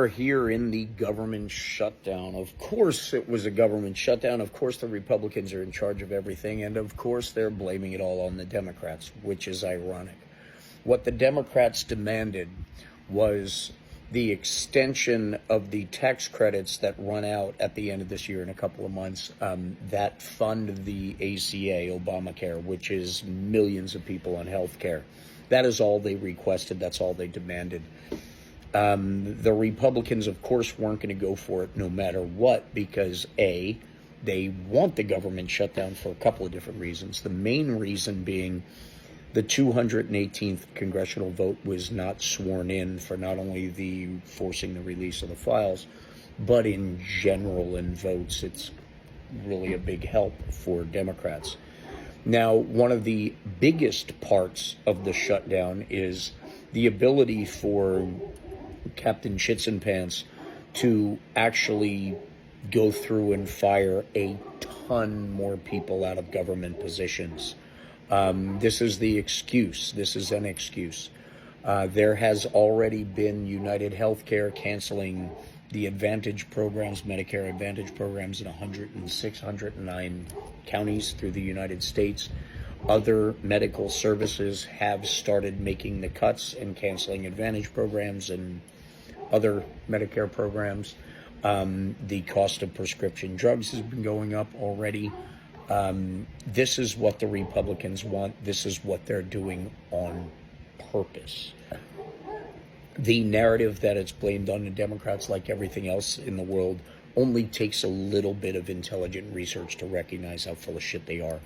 are here in the government shutdown. Of course it was a government shutdown. Of course the Republicans are in charge of everything. And of course they're blaming it all on the Democrats, which is ironic. What the Democrats demanded was the extension of the tax credits that run out at the end of this year in a couple of months that fund the ACA, Obamacare, which is millions of people on health care. That is all they requested. That's all they demanded. The Republicans, of course, weren't going to go for it no matter what because, A, they want the government shut down for a couple of different reasons. The main reason being the 218th congressional vote was not sworn in for not only the forcing the release of the files, but in general in votes. It's really a big help for Democrats. Now, one of the biggest parts of the shutdown is the ability for Captain Shitsenpants to actually go through and fire a ton more people out of government positions. This is the excuse. This is an excuse. There has already been United Healthcare canceling the Advantage programs, Medicare Advantage programs in 106, 109 counties through the United States. Other medical services have started making the cuts and canceling Advantage programs and other Medicare programs. The cost of prescription drugs has been going up already. This is what the Republicans want. This is what they're doing on purpose. The narrative that it's blamed on the Democrats, like everything else in the world, only takes a little bit of intelligent research to recognize how full of shit they are,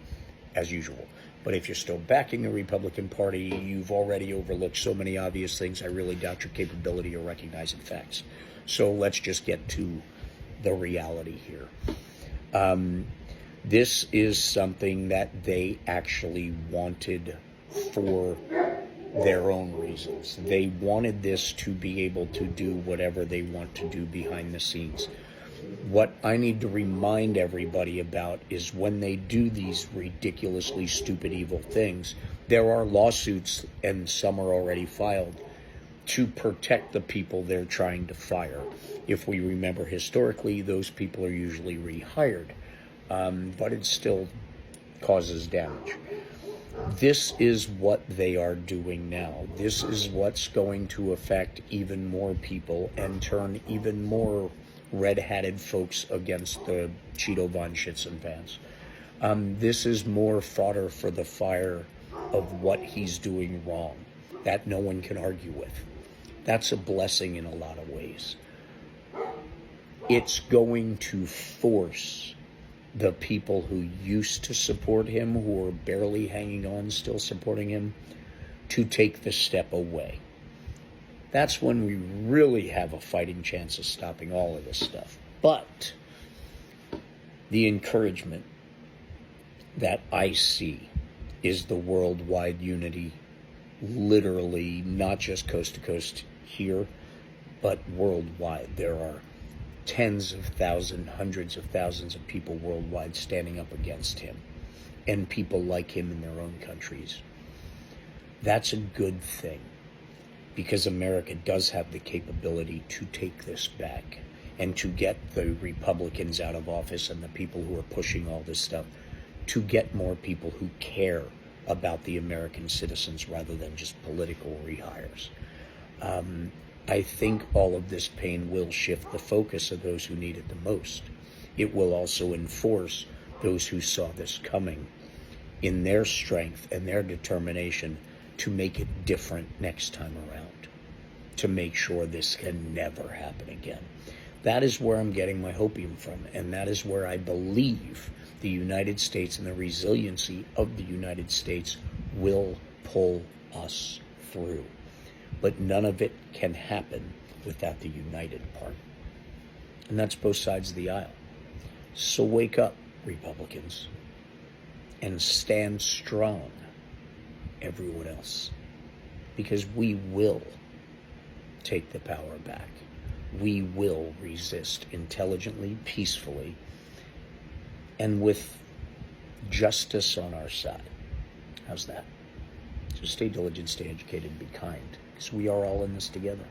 as usual. But if you're still backing the Republican Party, you've already overlooked so many obvious things. I really doubt your capability of recognizing facts. So let's just get to the reality here. This is something that they actually wanted for their own reasons. They wanted this to be able to do whatever they want to do behind the scenes. What I need to remind everybody about is when they do these ridiculously stupid, evil things, there are lawsuits, and some are already filed, to protect the people they're trying to fire. If we remember historically, those people are usually rehired, but it still causes damage. This is what they are doing now. This is what's going to affect even more people and turn even more red-hatted folks against the Cheeto Von Shitsenpants. This is more fodder for the fire of what he's doing wrong that no one can argue with. That's a blessing in a lot of ways. It's going to force the people who used to support him, who are barely hanging on, still supporting him, to take the step away. That's when we really have a fighting chance of stopping all of this stuff. But the encouragement that I see is the worldwide unity, literally not just coast to coast here, but worldwide. There are tens of thousands, hundreds of thousands of people worldwide standing up against him, and people like him in their own countries. That's a good thing, because America does have the capability to take this back and to get the Republicans out of office and the people who are pushing all this stuff, to get more people who care about the American citizens rather than just political rehires. I think all of this pain will shift the focus of those who need it the most. It will also enforce those who saw this coming in their strength and their determination to make it different next time around, to make sure this can never happen again. That is where I'm getting my hopium from, and that is where I believe the United States and the resiliency of the United States will pull us through. But none of it can happen without the united part. And that's both sides of the aisle. So wake up, Republicans, and stand strong, everyone else, because we will take the power back. We will resist intelligently, peacefully, and with justice on our side. How's that? So stay diligent, stay educated, be kind, because we are all in this together.